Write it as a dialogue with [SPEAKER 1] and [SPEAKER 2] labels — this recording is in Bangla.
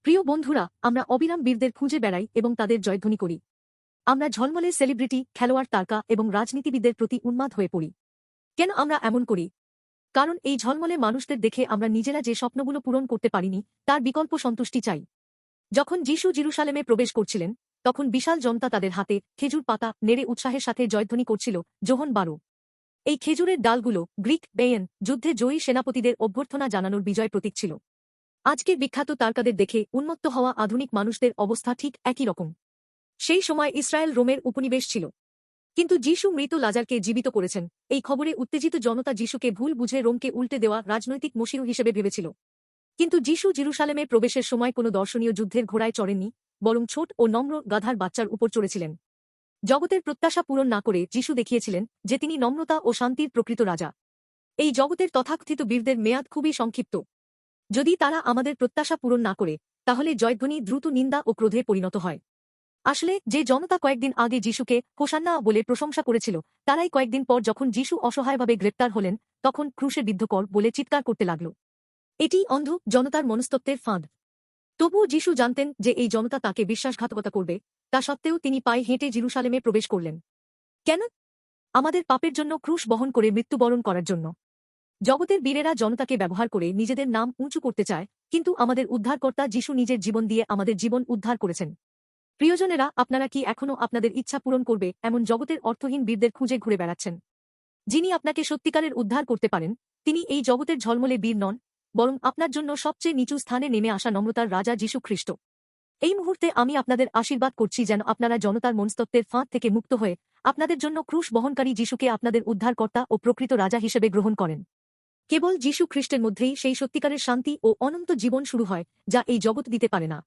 [SPEAKER 1] প্রিয় বন্ধুরা, আমরা অবিরাম বীরদের খুঁজে বেড়াই এবং তাদের জয়ধ্বনি করি। আমরা ঝলমলে সেলিব্রিটি, খেলোয়াড়, তারকা এবং রাজনীতিবিদদের প্রতি উন্মাদ হয়ে পড়ি। কেন আমরা এমন করি? কারণ এই ঝলমলে মানুষদের দেখে আমরা নিজেরা যে স্বপ্নগুলো পূরণ করতে পারিনি তার বিকল্প সন্তুষ্টি চাই। যখন যিশু জেরুসালেমে প্রবেশ করছিলেন, তখন বিশাল জনতা তাদের হাতে খেজুর পাতা নেড়ে উৎসাহের সাথে জয়ধ্বনি করছিল। যোহন 12। এই খেজুরের ডালগুলো গ্রিক বেয়েন যুদ্ধে জয়ী সেনাপতিদের অভ্যর্থনা জানানোর বিজয় প্রতীক ছিল। আজকের বিখ্যাত তারকাদের দেখে উন্মত্ত হওয়া আধুনিক মানুষদের অবস্থা ঠিক একই রকম। সেই সময় ইসরায়েল রোমের উপনিবেশ ছিল। কিন্তু যিশু মৃত লাজারকে জীবিত করেছেন, এই খবরে উত্তেজিত জনতা যিশুকে ভুল বুঝে রোমকে উল্টে দেওয়া রাজনৈতিক মসিহ হিসেবে ভেবেছিল। কিন্তু যিশু জেরুসালেমে প্রবেশের সময় কোনো দর্শনীয় যুদ্ধের ঘোড়ায় চড়েননি, বরং ছোট ও নম্র গাধার বাচ্চার উপর চড়েছিলেন। জগতের প্রত্যাশা পূরণ না করে যিশু দেখিয়েছিলেন যে তিনি নম্রতা ও শান্তির প্রকৃত রাজা। এই জগতের তথাকথিত বীরদের মেয়াদ খুবই সংক্ষিপ্ত। যদি তারা আমাদের প্রত্যাশা পূরণ না করে, তাহলে জয়ধ্বনি দ্রুত নিন্দা ও ক্রোধে পরিণত হয়। আসলে যে জনতা কয়েকদিন আগে যিশুকে হোসান্না বলে প্রশংসা করেছিল, তারাই কয়েকদিন পর যখন যিশু অসহায়ভাবে গ্রেপ্তার হলেন, তখন ক্রুশে বিদ্ধ কর বলে চিৎকার করতে লাগল। এটি অন্ধ জনতার মনস্তত্ত্বের ফাঁদ। তবুও যিশু জানতেন যে এই জনতা তাকে বিশ্বাসঘাতকতা করবে, তা সত্ত্বেও তিনি পায়ে হেঁটে জেরুসালেমে প্রবেশ করলেন। কেন? আমাদের পাপের জন্য ক্রুশ বহন করে মৃত্যুবরণ করার জন্য। জগতের বীরেরা জনতাকে ব্যবহার করে নিজেদের নাম উঁচু করতে চায়, কিন্তু আমাদের উদ্ধারকর্তা যিশু নিজের জীবন দিয়ে আমাদের জীবন উদ্ধার করেছেন। প্রিয়জনেরা, আপনারা কি এখনও আপনাদের ইচ্ছা পূরণ করবে এমন জগতের অর্থহীন বীরদের খুঁজে ঘুরে বেড়াচ্ছেন? যিনি আপনাকে সত্যিকারের উদ্ধার করতে পারেন, তিনি এই জগতের ঝলমলে বীর নন, বরং আপনার জন্য সবচেয়ে নিচু স্থানে নেমে আসা নম্রতার রাজা যিশু খ্রিস্ট। এই মুহূর্তে আমি আপনাদের আশীর্বাদ করছি যেন আপনারা জনতার মনস্তত্ত্বের ফাঁদ থেকে মুক্ত হয়ে আপনাদের জন্য ক্রুশ বহনকারী যিশুকে আপনাদের উদ্ধারকর্তা ও প্রকৃত রাজা হিসেবে গ্রহণ করেন। কেবল যিশু খ্রিস্টের মধ্যেই সেই সত্যিকারের শান্তি ও অনন্ত জীবন শুরু হয়, যা এই জগৎ দিতে পারে না।